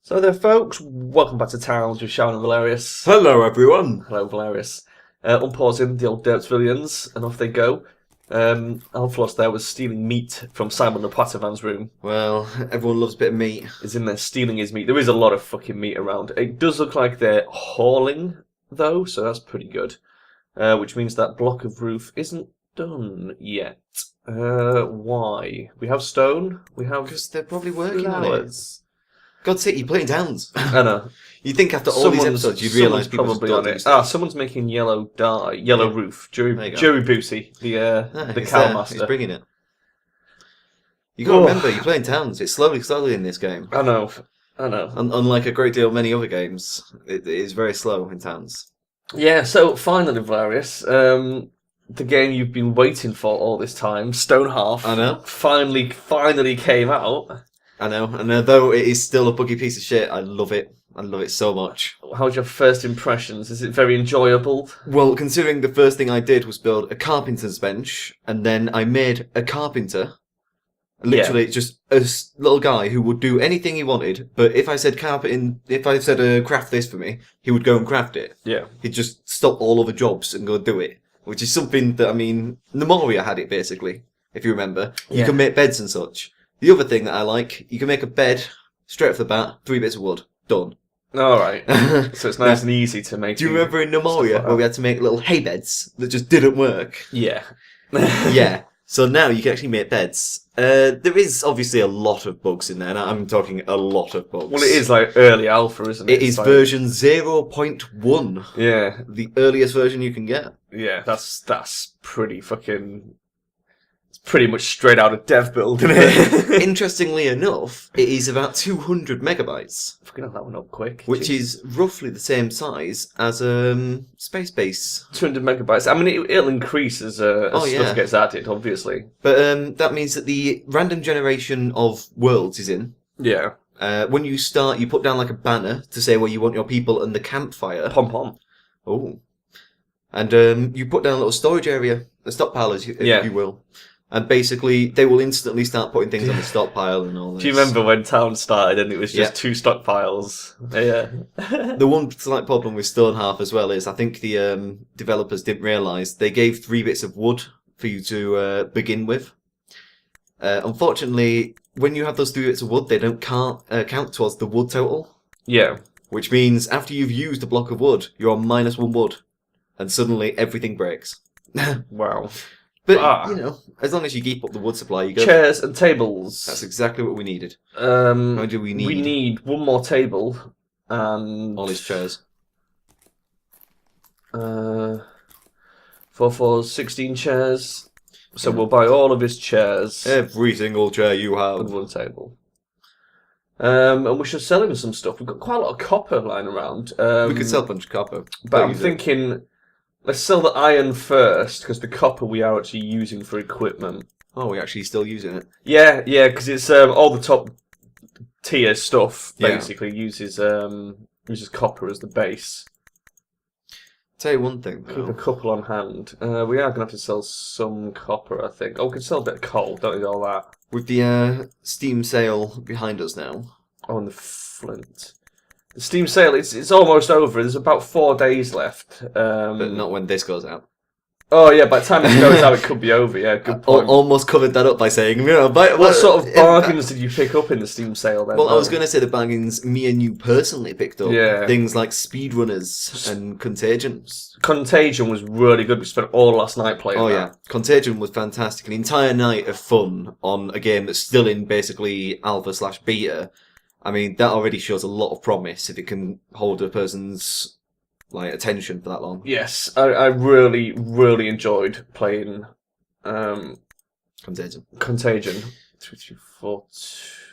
So there, folks, welcome back to Towns with Charon and Velerious. Hello, everyone. Hello, Velerious. Unpausing the old Derpsvillians, and off they go. Alphlos there was stealing meat from Simon the Platterman's room. Well, everyone loves a bit of meat. Is in there stealing his meat. There is a lot of fucking meat around. It does look like they're hauling, though, so that's pretty good. Which means that block of roof isn't done yet. Why? We have stone. We have Because they're probably working on it. flowers. God's sake, you're playing Towns. I know. You'd think after all these episodes you'd realise people probably on it. Someone's making yellow roof. Jerry Boosie, the cowmaster. He's bringing it. You got to remember, you're playing Towns. It's slowly in this game. I know. Unlike a great deal of many other games, it is very slow in Towns. Yeah, so finally, Velerious, the game you've been waiting for all this time, Stone Half, I know. finally came out. I know, and although it is still a buggy piece of shit, I love it. I love it so much. How's your first impressions? Is it very enjoyable? Well, considering the first thing I did was build a carpenter's bench, and then I made a carpenter. Literally, just a little guy who would do anything he wanted, but if I said craft this for me, he would go and craft it. Yeah. He'd just stop all other jobs and go do it, which is something that, Nemoria had it, basically, if you remember. You can make beds and such. The other thing that I like, you can make a bed, straight off the bat, 3 bits of wood, done. Alright, so it's nice and easy to make. Do you remember in Nemoria where we had to make little hay beds that just didn't work? Yeah. Yeah. So now you can actually make beds. There is obviously a lot of bugs in there, and I'm talking a lot of bugs. Well, it is like early alpha, isn't it? It is version 0.1. Yeah. The earliest version you can get. Yeah, that's pretty fucking... It's pretty much straight out of Devbuild, isn't it? Interestingly enough, it is about 200 megabytes. Fucking have that one up quick. Which is roughly the same size as Space Base. 200 megabytes. I mean, it'll increase as stuff gets added, obviously. But that means that the random generation of worlds is in. Yeah. When you start, you put down like a banner to say where you want your people and the campfire. Pom-pom. Oh. And you put down a little storage area, a stockpile, if you will. And basically, they will instantly start putting things on the stockpile and all this. Do you remember when Town started and it was just 2 stockpiles? Yeah. The one slight problem with Stone Half as well is I think the developers didn't realise they gave 3 bits of wood for you to begin with. Unfortunately, when you have those 3 bits of wood, they don't count towards the wood total. Yeah. Which means after you've used a block of wood, you're on -1 wood. And suddenly everything breaks. Wow. But, as long as you keep up the wood supply, you go... Chairs and tables. That's exactly what we needed. How do we need? We need 1 more table and... all his chairs. 4 for 16 chairs. So we'll buy all of his chairs. Every single chair you have. And 1 table. And we should sell him some stuff. We've got quite a lot of copper lying around. We could sell a bunch of copper. But I'm thinking... Let's sell the iron first, because the copper we are actually using for equipment. Oh, we're actually still using it? Yeah, because it's all the top tier stuff, basically, uses copper as the base. Tell you one thing, though. Keep a couple on hand. We are going to have to sell some copper, I think. Oh, we can sell a bit of coal, don't need all that. With the Steam sale behind us now. Oh, and the flint. The Steam sale, it's almost over. There's about 4 days left. But not when this goes out. Oh, yeah, by the time this goes out, it could be over, yeah, good point. Almost covered that up by saying, what sort of bargains did you pick up in the Steam sale then? Well, I was going to say the bargains me and you personally picked up. Yeah. Things like speedrunners and Contagion. Contagion was really good. We spent all last night playing that. Oh, yeah. Contagion was fantastic. An entire night of fun on a game that's still in basically alpha/beta. I mean, that already shows a lot of promise if it can hold a person's attention for that long. Yes, I really, really enjoyed playing Contagion. 3, 2, 4,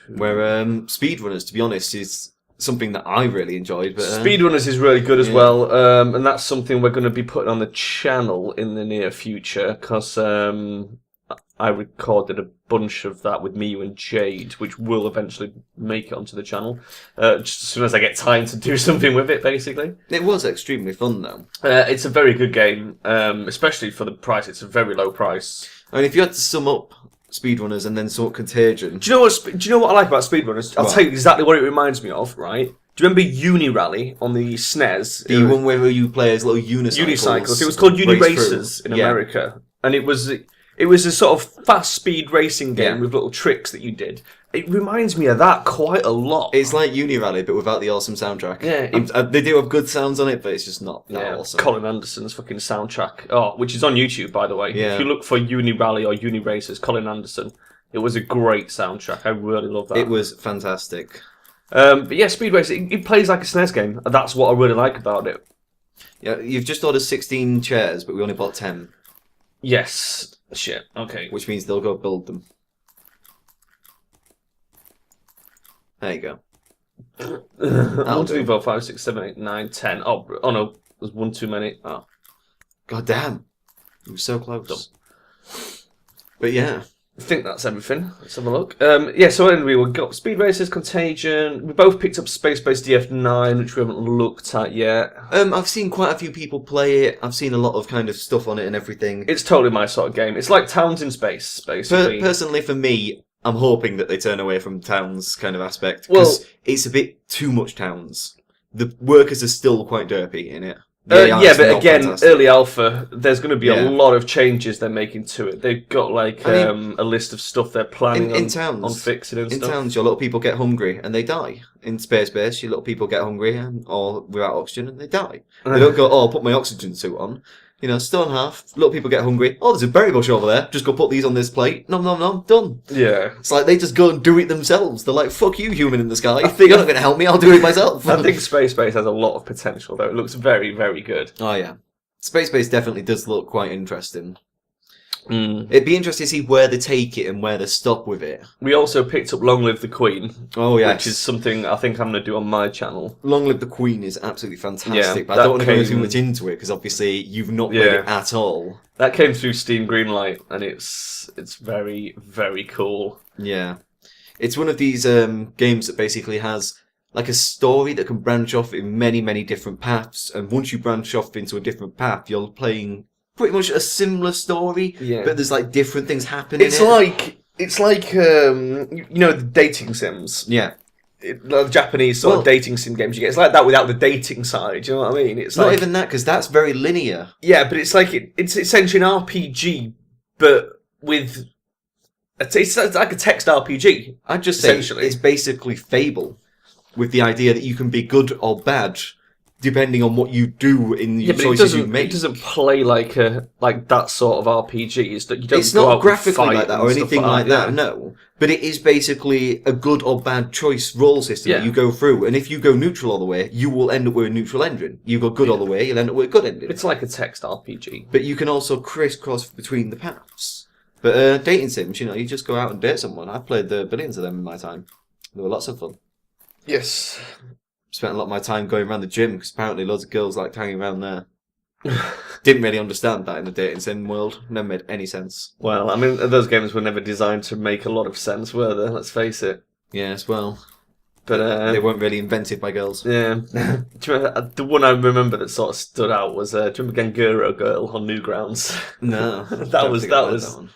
2. Where speedrunners, to be honest, is something that I really enjoyed. But Speedrunners is really good as well, and that's something we're going to be putting on the channel in the near future, because I recorded a bunch of that with me and Jade, which will eventually make it onto the channel. Just as soon as I get time to do something with it, basically. It was extremely fun, though. It's a very good game, especially for the price. It's a very low price. I mean, if you had to sum up speedrunners and then sort of Contagion. Do you know what I like about speedrunners? I'll tell you exactly what it reminds me of. Right? Do you remember Uni Rally on the SNES? The one where you play as little unicycles. Unicycles. It was called Uni Racers in America, and it was a sort of fast speed racing game with little tricks that you did. It reminds me of that quite a lot. It's like Uni Rally, but without the awesome soundtrack. Yeah, they do have good sounds on it, but it's just not that awesome. Colin Anderson's fucking soundtrack, which is on YouTube, by the way. Yeah. If you look for Uni Rally or Uni Racers, Colin Anderson, it was a great soundtrack. I really love that. It was fantastic. But yeah, Speed Racing, it plays like a SNES game, and that's what I really like about it. Yeah, you've just ordered 16 chairs, but we only bought 10. Yes. Shit, okay. Which means they'll go build them. There you go. 1, 2, 3, 4, 5, 6, 7, 8, 9, 10. Oh no, there's one too many. Oh. God damn. You were so close. But yeah. I think that's everything. Let's have a look. So anyway, we've got Speed Racers, Contagion. We both picked up Space Base DF9, which we haven't looked at yet. I've seen quite a few people play it. I've seen a lot of kind of stuff on it and everything. It's totally my sort of game. It's like Towns in Space, basically. Personally, for me, I'm hoping that they turn away from Towns kind of aspect. Because it's a bit too much Towns. The workers are still quite derpy in it. But again, fantastic. Early alpha, there's going to be a lot of changes they're making to it. They've got a list of stuff they're planning on fixing and stuff. In towns, your little people get hungry and they die. In Space Base, your little people get hungry or without oxygen and they die. They don't go, I'll put my oxygen suit on. Stone half, little people get hungry. Oh, there's a berry bush over there. Just go put these on this plate. Nom, nom, nom, done. Yeah. It's like they just go and do it themselves. They're like, fuck you, human in the sky. You're not going to help me, I'll do it myself. I think Space Base has a lot of potential, though. It looks very, very good. Oh, yeah. Space Base definitely does look quite interesting. It'd be interesting to see where they take it and where they stop with it. We also picked up Long Live the Queen. Oh, yeah. Which is something I think I'm going to do on my channel. Long Live the Queen is absolutely fantastic, but I don't want to go too much into it because obviously you've not played it at all. That came through Steam Greenlight and it's very, very cool. Yeah. It's one of these games that basically has like a story that can branch off in many, many different paths, and once you branch off into a different path, you're playing pretty much a similar story, but there's like different things happening. It's like the dating sims. Yeah. The Japanese sort of dating sim games you get. It's like that without the dating side, do you know what I mean? It's not even that, because that's very linear. Yeah, but it's like it's essentially an RPG, but with it's like a text RPG. I'd just say it's basically Fable, with the idea that you can be good or bad depending on what you do in the choices you make. It doesn't play like that sort of RPG. It's not graphically like that or anything like that, no. But it is basically a good or bad choice roll system that you go through. And if you go neutral all the way, you will end up with a neutral ending. You go good all the way, you'll end up with a good ending. It's like a text RPG. But you can also crisscross between the paths. But dating sims, you just go out and date someone. I've played billions of them in my time. They were lots of fun. Yes. Spent a lot of my time going around the gym because apparently loads of girls liked hanging around there. Didn't really understand that in the dating sim world. Never made any sense. Well, I mean, those games were never designed to make a lot of sense, were they? Let's face it. Yes, well, but they weren't really invented by girls. Yeah. Do you remember, the one I remember that sort of stood out was do you remember Ganguro Girl on Newgrounds? No, that was.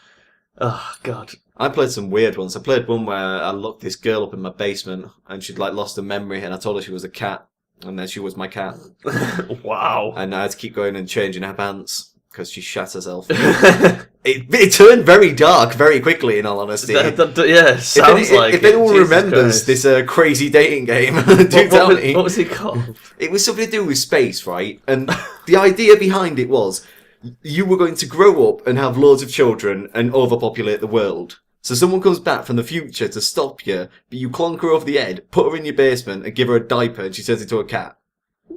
Oh God. I played some weird ones. I played one where I locked this girl up in my basement and she'd lost her memory and I told her she was a cat and then she was my cat. Wow. And I had to keep going and changing her pants because she shat herself. It turned very dark very quickly, in all honesty. Sounds like if anyone remembers this crazy dating game, tell me. What was it called? It was something to do with space, right? And the idea behind it was you were going to grow up and have loads of children and overpopulate the world. So someone comes back from the future to stop you, but you clonk her over the head, put her in your basement, and give her a diaper, and she turns into a cat.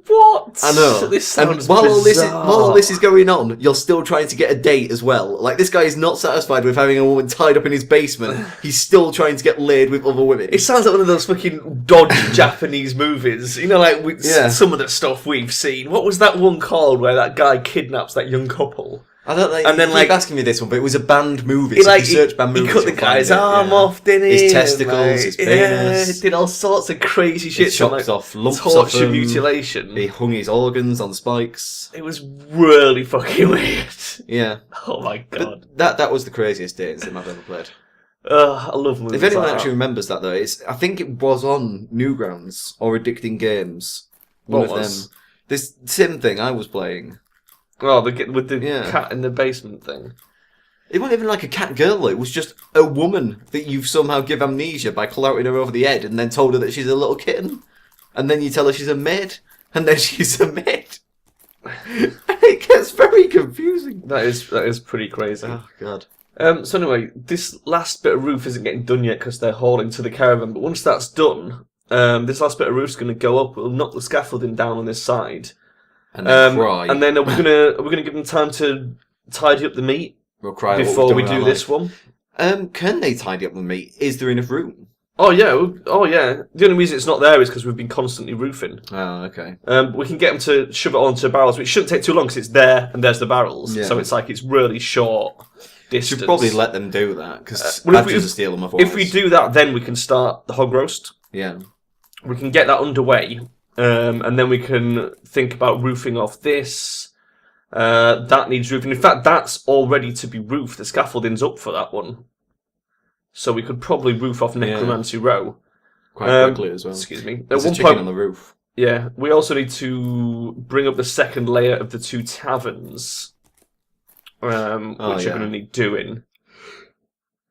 What? I know. This sounds while bizarre. all this is going on, you're still trying to get a date as well. Like, this guy is not satisfied with having a woman tied up in his basement. He's still trying to get laid with other women. It sounds like one of those fucking dodgy Japanese movies. Some of the stuff we've seen. What was that one called where that guy kidnaps that young couple? I don't know. And then, keep asking me this one, but it was a banned movie. So if you search banned movies, he cut the guy's arm off, didn't he? His testicles, his penis. He did all sorts of crazy shit. Chopped off lumps torture, off him. Mutilation. He hung his organs on spikes. It was really fucking weird. Yeah. Oh my God. But that was the craziest dating sim I've ever played. I love movies. If anyone like actually that. remembers that, though, I think it was on Newgrounds or Addicting Games. One What of was? them. This Sim thing I was playing. Oh, with the Yeah. cat in the basement thing. It wasn't even like a cat girl. It was just a woman that you've somehow give amnesia by clouting her over the head and then told her that she's a little kitten. And then you tell her she's a maid. And then she's a maid. It gets very confusing. That is pretty crazy. Oh, God. So anyway, this last bit of roof isn't getting done yet because they're hauling to the caravan. But once that's done, this last bit of roof's going to go up. We'll knock the scaffolding down on this side, And then cry. and then are we gonna give them time to tidy up the meat We'll cry at what before we've we done in do our this one? life. Can they tidy up the meat? Is there enough room? Oh yeah, The only reason it's not there is because we've been constantly roofing. Oh, okay. We can get them to shove it onto barrels, which shouldn't take too long because it's there and there's the barrels. Yeah. So it's like it's really short distance. Should probably let them do that because well, if badgers we- will steal them otherwise. If we do that, then we can start the hog roast. Yeah. We can get that underway, and then we can think about roofing off this. That needs roofing. In fact, that's all ready to be roofed. The scaffolding's up for that one. So we could probably roof off Necromancy Row. Quite quickly as well. Excuse me. There's At a one chicken point, on the roof. yeah, we also need to bring up the second layer of the 2 taverns, which are going to need doing.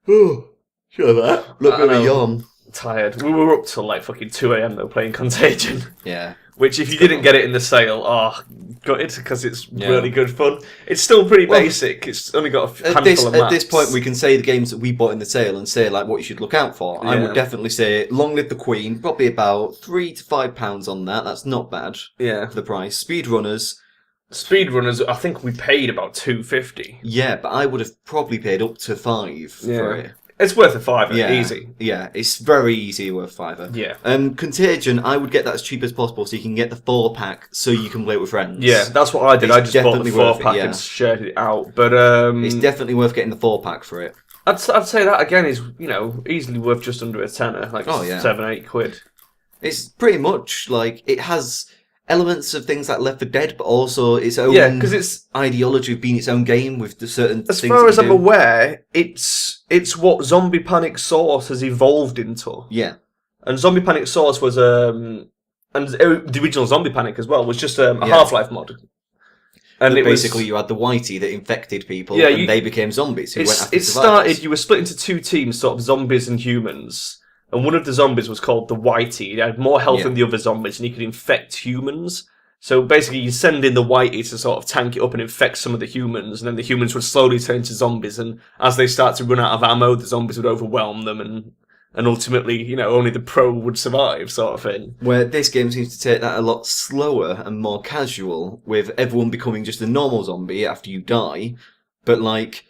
Oh, sure that. Look at me yawn. Tired. We were up till like fucking 2 a.m. though playing Contagion. Yeah. Which, if you didn't get it in the sale, gutted because it's Yeah. really good fun. It's still pretty Well, basic. It's only got a At handful of maps. this point, we can say the games that we bought in the sale and say like what you should look out for. I Yeah. would definitely say Long Live the Queen, probably about £3 to £5 on that. That's not bad Yeah. for the price. Speedrunners, Speedrunners, I think we paid about $2.50. yeah, but I would have probably paid up to £5 for Yeah. it. It's worth a $5, Yeah, easy. Yeah, it's very easy worth £5. Yeah. Contagion, I would get that as cheap as possible so you can get the 4-pack so you can play it with friends. Yeah, that's what I did. It's I just bought the definitely worth it, 4-pack yeah. and shared it out. But It's definitely worth getting the 4-pack for it. I'd say that again is, easily worth just under a tenner, like Oh, yeah. 7-8 quid. It's pretty much like it has elements of things like Left 4 Dead, but also its own Yeah, because it's, ideology of being its own game with the certain as things far that as you I'm do. aware, it's what Zombie Panic Source has evolved into. Yeah, And Zombie Panic Source was and the original Zombie Panic as well was just a Yeah. Half-Life mod. And but it basically was, you had the whitey that infected people, Yeah, and they became zombies who went after it survivors. started. You were split into 2 teams, sort of zombies and humans. And one of the zombies was called the Whitey. It had more health Yeah. than the other zombies, and he could infect humans. So basically, you send in the Whitey to sort of tank it up and infect some of the humans, and then the humans would slowly turn into zombies. And as they start to run out of ammo, the zombies would overwhelm them, and ultimately, only the pro would survive, sort of thing. Where this game seems to take that a lot slower and more casual, with everyone becoming just a normal zombie after you die, but like,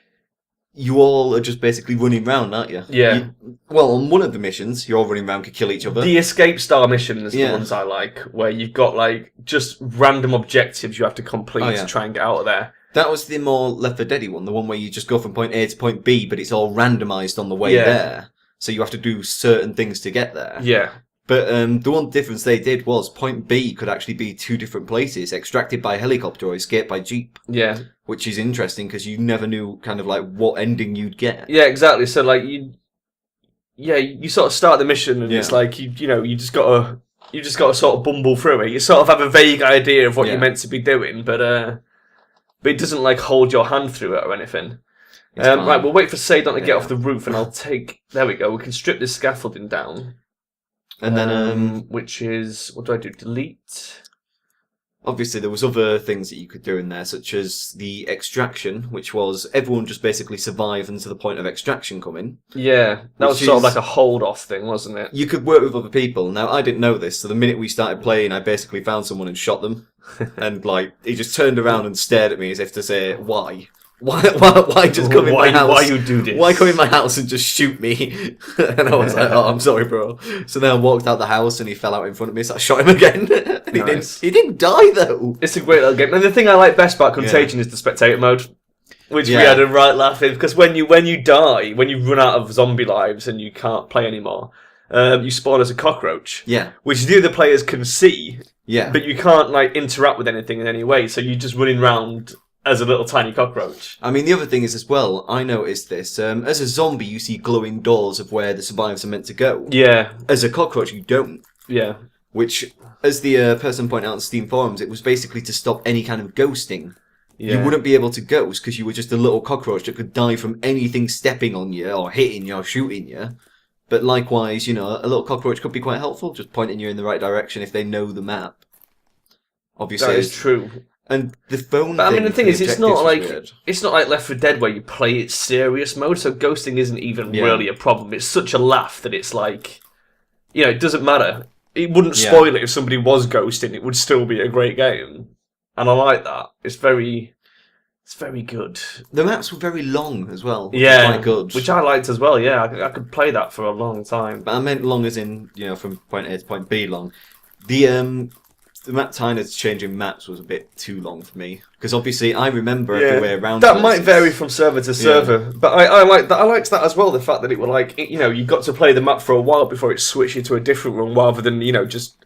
you all are just basically running around, aren't you? Yeah. Well, on one of the missions, you're all running around to kill each other. The escape star missions are Yeah. the ones I like, where you've got like just random objectives you have to complete Oh, yeah. to try and get out of there. That was the more Left 4 Dead one, the one where you just go from point A to point B, but it's all randomised on the way Yeah. there. So you have to do certain things to get there. Yeah. But the one difference they did was point B could actually be 2 different places, extracted by helicopter or escaped by jeep, Yeah. which is interesting because you never knew kind of like what ending you'd get. Yeah, exactly. So like you sort of start the mission and Yeah. it's like you just gotta sort of bumble through it. You sort of have a vague idea of what Yeah. you're meant to be doing, but it doesn't like hold your hand through it or anything. It's fine. Right, we'll wait for Sadon to get Yeah. off the roof, and I'll take. There we go. We can strip this scaffolding down, And then which is what do I do? Delete. obviously there was other things that you could do in there, such as the extraction, which was everyone just basically survive until the point of extraction coming. Yeah, that was Which sort of is- like a hold off thing, wasn't it? You could work with other people. Now, I didn't know this, so the minute we started playing, I basically found someone and shot them. And, like, he just turned around and stared at me as if to say, why? Why just come in my house? Why you do this? Why come in my house and just shoot me? And I was like, oh, I'm sorry, bro. So then I walked out the house and he fell out in front of me, so I shot him again. And Nice. he didn't die, though. It's a great little game. And the thing I like best about Contagion is the spectator mode, which we Yeah. had a right laugh in, because when you die, when you run out of zombie lives and you can't play anymore, you spawn as a cockroach, Yeah. which the other players can see, Yeah. but you can't like interact with anything in any way. So you're just running around as a little tiny cockroach. I mean, the other thing is as well, I noticed this. As a zombie, you see glowing doors of where the survivors are meant to go. Yeah. As a cockroach, you don't. Yeah. Which, as the person pointed out on Steam forums, it was basically to stop any kind of ghosting. Yeah. You wouldn't be able to ghost because you were just a little cockroach that could die from anything stepping on you or hitting you or shooting you. But likewise, you know, a little cockroach could be quite helpful, just pointing you in the right direction if they know the map. Obviously, That is true. And the phone. But I mean, the thing is, it's not like weird. it's not like Left 4 Dead where you play it serious mode. So ghosting isn't even really a problem. It's such a laugh that it's like, you know, it doesn't matter. It wouldn't spoil it if somebody was ghosting. It would still be a great game, and I like that. It's very good. The maps were very long as well. Which Yeah, was quite good. which I liked as well. Yeah, I could play that for a long time. But I meant long as in, you know, from point A to point B long. The map time that's changing maps was a bit too long for me because obviously I remember everywhere around. That might vary from server to server, but I like that. I liked that as well. The fact that it were like, you know, you got to play the map for a while before it switched you to a different one, rather than, you know, just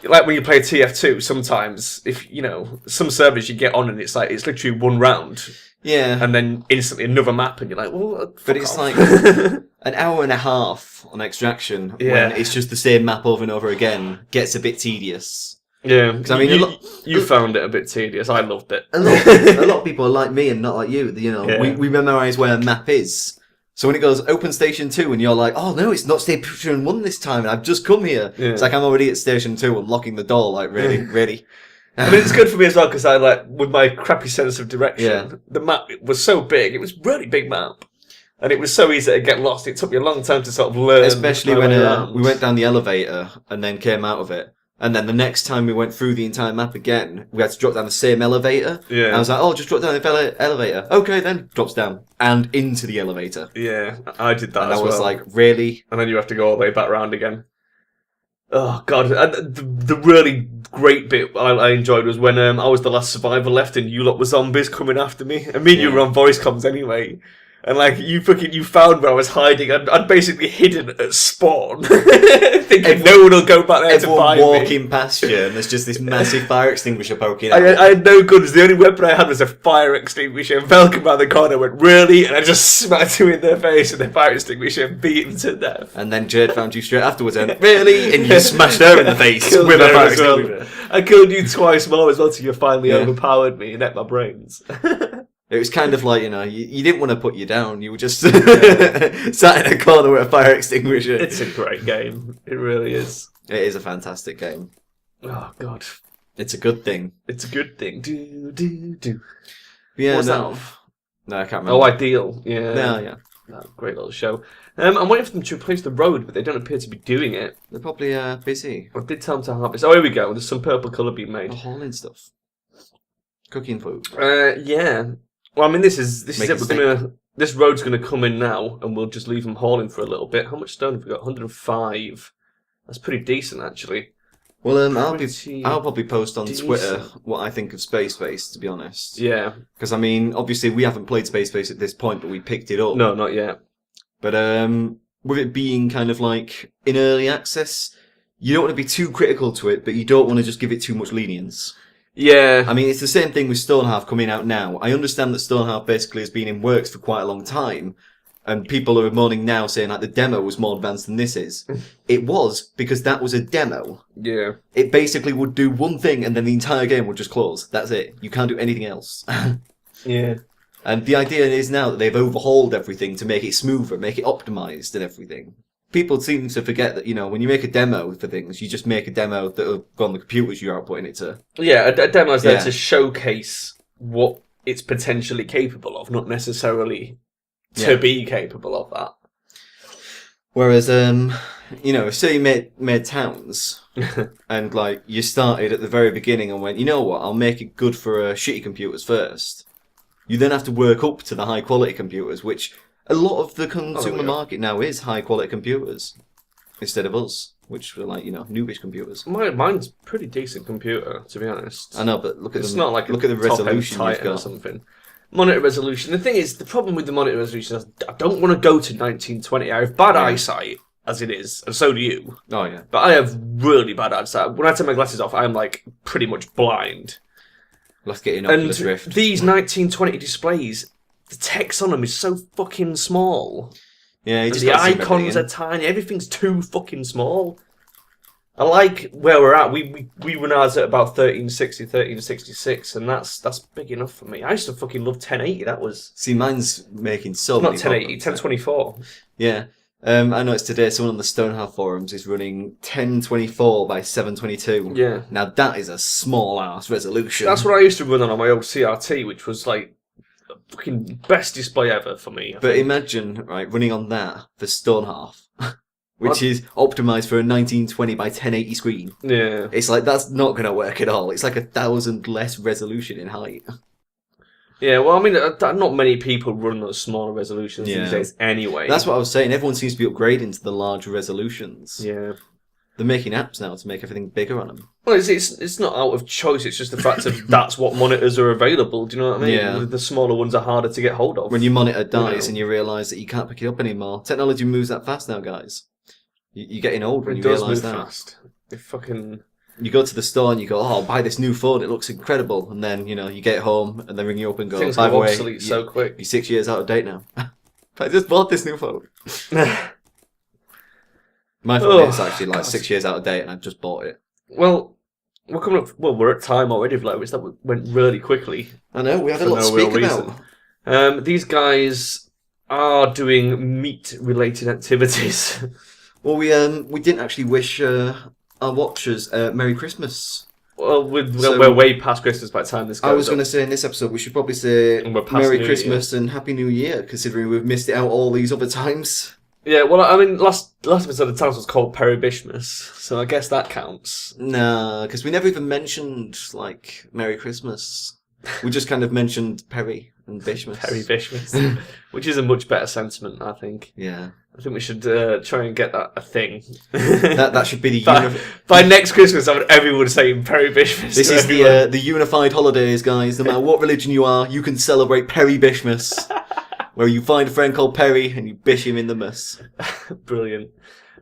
like when you play TF2. Sometimes, if you know, some servers you get on and it's like it's literally one round. Yeah, And then instantly another map, and you're like, well, but it's like an hour and a half on Extraction when it's just the same map over and over again gets a bit tedious. Yeah, because I mean, you found it a bit tedious. I loved it. A lot of people are like me and not like you. You know, we memorise where a map is. So when it goes open station 2 and you're like, oh no, it's not station 1 this time, and I've just come here. Yeah. It's like I'm already at station 2 and locking the door. Like really. I mean, it's good for me as well because I like with my crappy sense of direction. The map was so big; it was a really big map, and it was so easy to get lost. It took me a long time to sort of learn. Especially when we went down the elevator and then came out of it. And then the next time we went through the entire map again, we had to drop down the same elevator. Yeah. And I was like, oh, just drop down the elevator. Okay, then. Drops down. And into the elevator. Yeah, I did that and as well. And I was like, really? And then you have to go all the way back round again. Oh, God. And the really great bit I enjoyed was when I was the last survivor left and you lot were zombies coming after me. And me and you were on voice comms anyway. And like you found where I was hiding. I'd basically hidden at spawn, thinking no one will go back there to find me. Everyone walking past you, and there's just this massive fire extinguisher poking out. I had no guns. The only weapon I had was a fire extinguisher. And Vel came around the corner and went, really? And I just smacked him in the face with the fire extinguisher and beat him to death. And then Jade found you straight afterwards and, really? And you smashed her in the face with a fire extinguisher. I killed you twice more as well, so you finally overpowered me and ate my brains. It was kind of like, you know, you didn't want to put you down. You were just sat in a corner with a fire extinguisher. It's a great game. It really is. It is a fantastic game. Oh, God. It's a good thing. It's a good thing. Do. Yeah, What's that off? No, I can't remember. Oh, Ideal. Yeah. Yeah. Oh, great little show. I'm waiting for them to replace the road, but they don't appear to be doing it. They're probably busy. I did tell them to harvest. Oh, here we go. There's some purple colour being made. Hauling stuff. Cooking food. Yeah. Well, I mean, this is it. This road's gonna come in now, and we'll just leave them hauling for a little bit. How much stone have we got? 105. That's pretty decent, actually. Well, I'll probably post on Twitter what I think of Space Base, to be honest. Yeah. Because I mean, obviously, we haven't played Space Base at this point, but we picked it up. No, not yet. But with it being kind of like in early access, you don't want to be too critical to it, but you don't want to just give it too much lenience. Yeah. I mean, it's the same thing with Stonehalf coming out now. I understand that Stonehalf basically has been in works for quite a long time, and people are moaning now saying like the demo was more advanced than this is. It was, because that was a demo. Yeah. It basically would do one thing and then the entire game would just close. That's it. You can't do anything else. Yeah. And the idea is now that they've overhauled everything to make it smoother, make it optimized and everything. People seem to forget that, you know, when you make a demo for things, you just make a demo that will go on the computers you're outputting it to. Yeah, a demo is there to showcase what it's potentially capable of, not necessarily to be capable of that. Whereas, you know, say you made towns, and, like, you started at the very beginning and went, you know what, I'll make it good for shitty computers first. You then have to work up to the high-quality computers, which a lot of the consumer market now is high-quality computers, instead of us, which were, like, you know, noobish computers. Mine's a pretty decent computer, to be honest. I know, but look at it's not like look at the resolution you've got. Or something. Monitor resolution. The thing is, the problem with the monitor resolution is I don't want to go to 1920. I have bad eyesight, as it is, and so do you. Oh, yeah. But I have really bad eyesight. When I take my glasses off, I'm, like, pretty much blind. Let's get an And Oculus Rift. these 1920 displays, the text on them is so fucking small. Yeah, you And just the gotta zoom everything icons in. are tiny. Everything's too fucking small. I like where we're at. We run ours at about 1360, 1366, and that's big enough for me. I used to fucking love 1080. That was See, mine's making so not many 1080, problems. 1024. Yeah. I noticed today someone on the Stonehalf forums is running 1024 by 722. Yeah, Now that is a small ass resolution. that's what I used to run on my old CRT, which was like the fucking best display ever for me. I But think. imagine, right, running on that for Stonehalf, which is optimized for a 1920 by 1080 screen. Yeah. It's like, that's not going to work at all. It's like 1,000 less resolution in height. Yeah, well, I mean, not many people run those smaller resolutions Yeah. these days anyway. That's what I was saying. Everyone seems to be upgrading to the larger resolutions. Yeah. They're making apps now to make everything bigger on them. Well, it's not out of choice. It's just the fact of that's what monitors are available. Do you know what I mean? Yeah. The smaller ones are harder to get hold of. When your monitor dies know. and you realise that you can't pick it up anymore. Technology moves that fast now, guys. You're getting old when It you does realise move that. fast. It fucking... You go to the store and you go, oh, I'll buy this new phone, it looks incredible. And then, you get home and they ring you up and go, Things by go the way, obsolete so quick. you're 6 years out of date now. But I just bought this new phone. My phone is actually like 6 years out of date and I've just bought it. Well, we're coming up... Well, we're at time already, Velerious. That went really quickly. I know, we had a For lot to no real speak reason. about. These guys are doing meat-related activities. Well, we didn't actually wish our watchers Merry Christmas. Well, So- we're way past Christmas by the time this goes I was up. going to say in this episode we should probably say And we're past Merry New Christmas and Happy New Year, considering we've missed it out all these other times. Yeah, well, I mean, last episode of Towns was called Perry Bishmas, so I guess that counts. Nah, because we never even mentioned, like, Merry Christmas. We just kind of mentioned Perry and Bishmas. Perry Bishmas, which is a much better sentiment, I think. Yeah. I think we should try and get that a thing. That should be the... By next Christmas, I want everyone saying Perry Bishmas. This to is everyone. the unified holidays, guys. No matter what religion you are, you can celebrate Perry Bishmas. Where you find a friend called Perry and you bish him in the muss. Brilliant.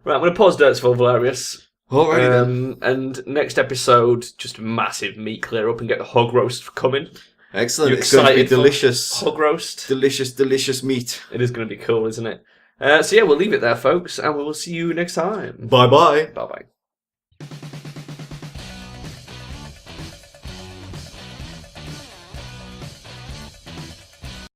Right, I'm going to pause Derpsville, Velerious. Alrighty then. And next episode, just a massive meat clear up and get the hog roast coming. Excellent. You It's going to be excited for delicious. Hog roast. Delicious, delicious meat. It is going to be cool, isn't it? So yeah, we'll leave it there, folks, and we will see you next time. Bye-bye. Bye-bye.